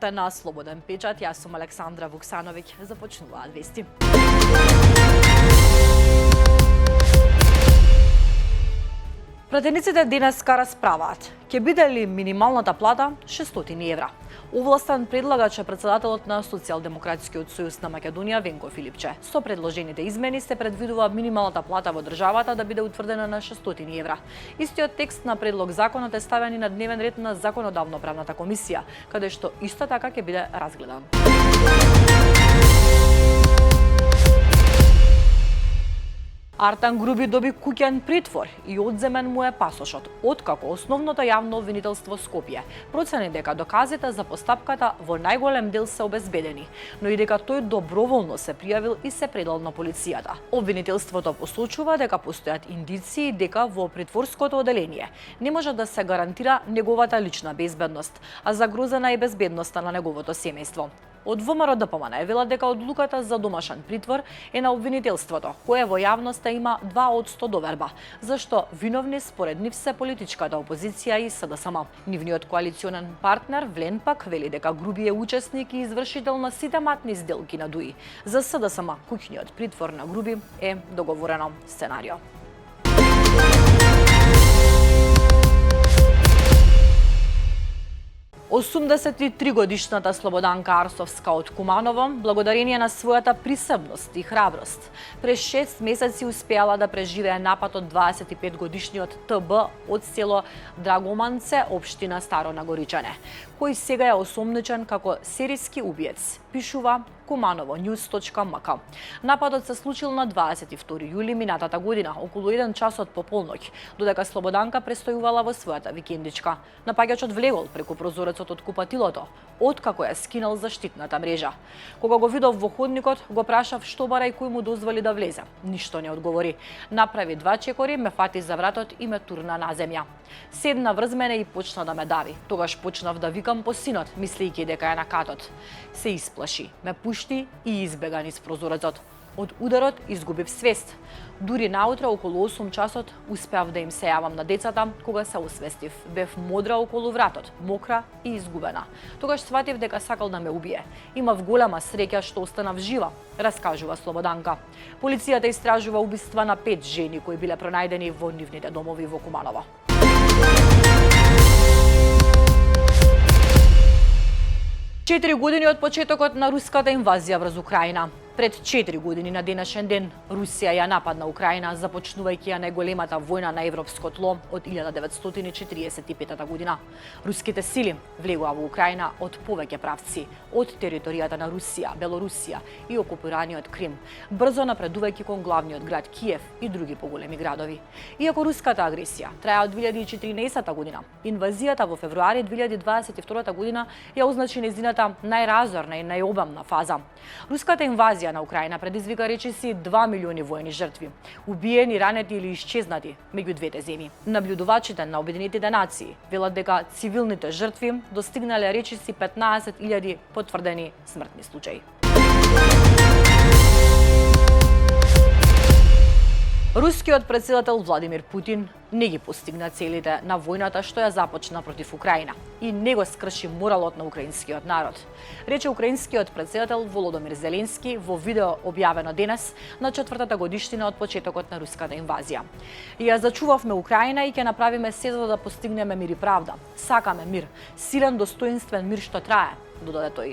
Гледавте на Слободен печат, јас сум Александра Вуксановиќ. Започнуваат вести. Пратениците денеска расправаат. Ќе биде ли минималната плата 600 евра? Овластен предлагач е председателот на Социјалдемократскиот сојуз на Македонија Венко Филипче. Со предложените измени се предвидува минималната плата во државата да биде утврдена на 600 евра. Истиот текст на предлог законот е ставен и на дневен ред на Законодавно-правната комисија, каде што исто така ќе биде разгледан. Артан Груби доби куќен притвор и одземен му е пасошот, откако основното јавно обвинителство Скопје процени дека доказите за постапката во најголем дел се обезбедени, но и дека тој доброволно се пријавил и се предал на полицијата. Обвинителството посочува дека постојат индиции дека во притворското оделение не може да се гарантира неговата лична безбедност, а загрозена е безбедноста на неговото семејство. Од ВМРО ДПМН е вела дека одлуката за домашен притвор е на обвинителството, кое во јавноста има 2% доверба, зашто виновни според нив се политичката опозиција и СДСМ. Нивниот коалиционен партнер Влен пак вели дека Груби е учесник и извршител на сите матни сделки на ДУИ. За СДСМ куќниот притвор на Груби е договорено сценарио. Осумдесетитригодишната Слободанка Арсовска од Куманово, благодарение на својата присебност и храброст, през 6 месеци успеала да преживее напад од 25-годишниот ТБ од село Драгоманце, општина Старо Нагоричане, кој сега е осомничен како серијски убиец, пишува kumanovonews.mk. Нападот се случил на 22 јули минатата година, околу 1 часот по полноќ, додека Слободанка престојувала во својата викендичка. Напаѓачот влегол преку прозорецот од купатилото, откако ја скинал заштитната мрежа. Кога го видов во ходникот, го прашав што бара и кој му дозволи да влезе. Ништо не одговори. Направи 2 чекори, ме фати за вратот и ме турна на земја. Седна врз мене и почна да ме дави. Тогаш почнав да викам по синот, мислејќи дека е на катот. Се исплаши, ме пушти и избега низ прозорецот. Од ударот изгубив свест. Дури наутро околу 8 часот успеав да им се јавам на децата, кога се освестив. Бев модра околу вратот, мокра и изгубена. Тогаш сватив дека сакал да ме убие. Имав голема среќа што останав жива, раскажува Слободанка. Полицијата истражува убиства на 5 жени кои биле пронајдени во нивните домови во Куманово. Четири години од почетокот на руската инвазија врз Украина. Пред 4 години на денешен ден Русија ја нападна Украина, започнувајќи ја најголемата војна на европско тло од 1945 година. Руските сили влегоа во Украина од повеќе правци, од територијата на Русија, Белорусија и окупираниот Крим, брзо напредувајќи кон главниот град Киев и други поголеми градови. Иако руската агресија трае од 2014 година, инвазијата во февруари 2022 година ја означи нејзината најразорна и најобамна фаза. Руската инвазија на Украина предизвика речиси 2 милиони војни жртви, убиени, ранети или исчезнати меѓу двете земји. Наблюдувачите на Обединетите нации велат дека цивилните жртви достигнале речиси 15.000 потврдени смртни случаи. Рускиот председател Владимир Путин не ги постигна целите на војната што ја започна против Украина и не го скрши моралот на украинскиот народ, рече украинскиот председател Володомир Зеленски во видео објавено денес на 4-та годишнина од почетокот на руската инвазија. Ја зачувавме Украина и ќе направиме се за да постигнеме мир и правда. Сакаме мир, силен достоинствен мир што трае, додаде тој.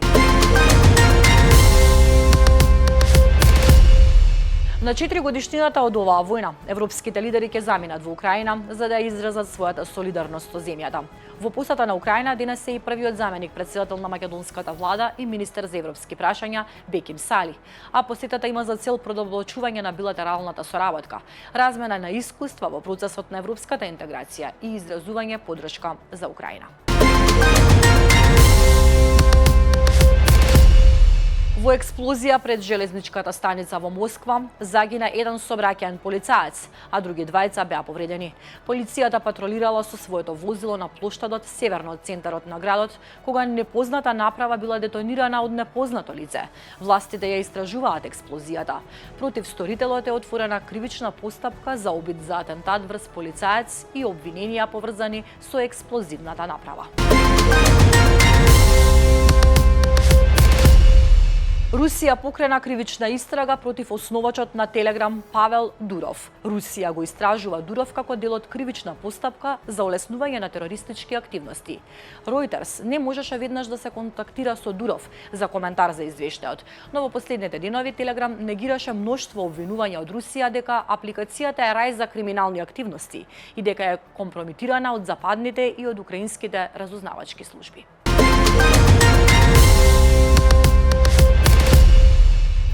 На 4 годишнината од оваа војна, европските лидери ќе заминат во Украина за да изразат својата солидарност со земјата. Во посета на Украина денес е и првиот заменик председател на македонската влада и министер за европски прашања Беким Сали, а посетата има за цел продолбочување на билатералната соработка, размена на искуства во процесот на европската интеграција и изразување поддршка за Украина. Во експлозија пред железничката станица во Москва загина еден сообраќаен полицаец, а други двајца беа повредени. Полицијата патролирала со своето возило на плоштадот северно од центарот на градот, кога непозната направа била детонирана од непознато лице. Властите ја истражуваат експлозијата. Против сторителот е отворена кривична постапка за обид за атентат врз полицаец и обвиненија поврзани со експлозивната направа. Русија покрена кривична истрага против основачот на Телеграм Павел Дуров. Русија го истражува Дуров како дел од кривична постапка за олеснување на терористички активности. Reuters не можеше веднаш да се контактира со Дуров за коментар за извештајот, но во последните денови Телеграм негираше мноштво обвинувања од Русија дека апликацијата е рај за криминални активности и дека е компромитирана од западните и од украинските разузнавачки служби.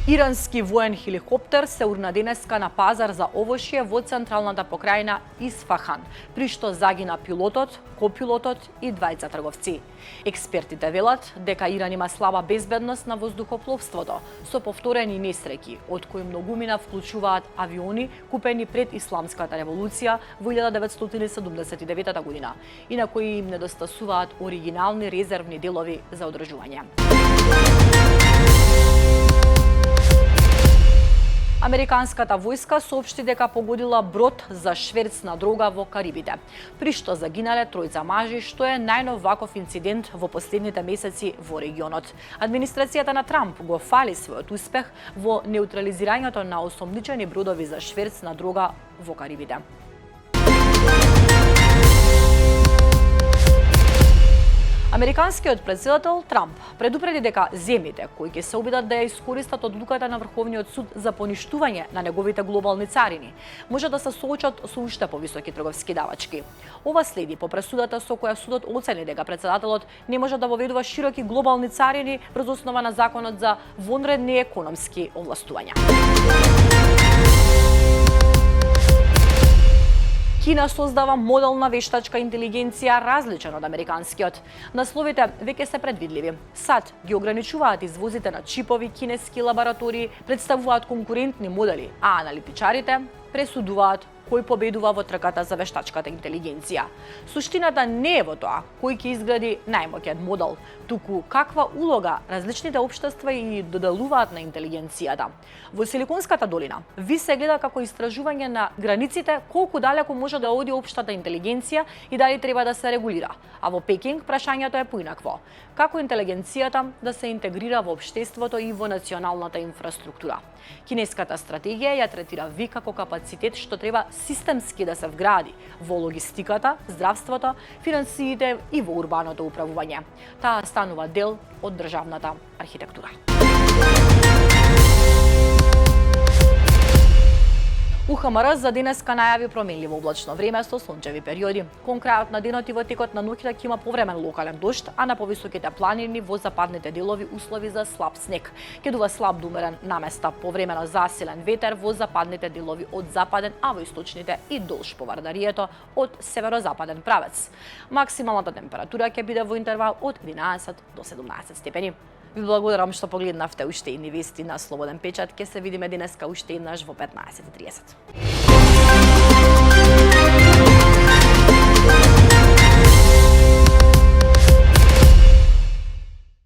Ирански воен хеликоптер се урна денеска на пазар за овошје во централната покрајна Исфахан, при што загина пилотот, копилотот и двајца трговци. Експертите велат дека Иран има слаба безбедност на воздухопловството, со повторени несреќи, од кои многумина вклучуваат авиони купени пред Исламската револуција во 1979 година и на кои им недостасуваат оригинални резервни делови за одржување. Американската војска соопшти дека погодила брод за шверц на дрога во Карибите, при што загинале тројца мажи, што е најнов ваков инцидент во последните месеци во регионот. Администрацијата на Трамп го фали својот успех во неутрализирањето на осомничени бродови за шверц на дрога во Карибите. Американскиот претседател Трамп предупреди дека земјите кои ќе се обидат да ја искористат одлуката на Врховниот суд за поништување на неговите глобални царини може да се соочат со уште повисоки трговски давачки. Ова следи по пресудата со која судот оцени дека претседателот не може да воведува широки глобални царини врз основа на законот за вонредни економски овластувања. Кина создава модел на вештачка интелигенција различен од американскиот. Насловите веќе се предвидливи. САД ги ограничуваат извозите на чипови кинески лаборатории, представуваат конкурентни модели, а аналитичарите пресудуваат кој победува во трката за вештачката интелигенција. Суштината не е во тоа кој ќе изгради најмоќен модел, туку каква улога различните општества и доделуваат на интелигенцијата. Во Силиконската долина ви се гледа како истражување на границите колку далеку може да оди општата интелигенција и дали треба да се регулира. А во Пекинг прашањето е поинакво: како интелигенцијата да се интегрира во општеството и во националната инфраструктура. Кинеската стратегија ја третира ВИК како капацитет што треба системски да се вгради во логистиката, здравството, финансиите и во урбаното управување. Таа станува дел од државната архитектура. УХМР за денеска најави променливо облачно време со сончеви периоди. Кон крајот на денот и во текот на ноќта ќе има повремен локален дожд, а на повисоките планини во западните делови услови за слаб снег. Ќе дува слаб до умерен наместа повремено засилен ветер во западните делови од западен, а во источните и долж по Вардарието од северозападен правец. Максималната температура ќе биде во интервал од 11 до 17 степени. Ви благодарам што погледнавте уште едни вести на Слободен печат. Ќе се видиме денеска уште еднаш во 15:30.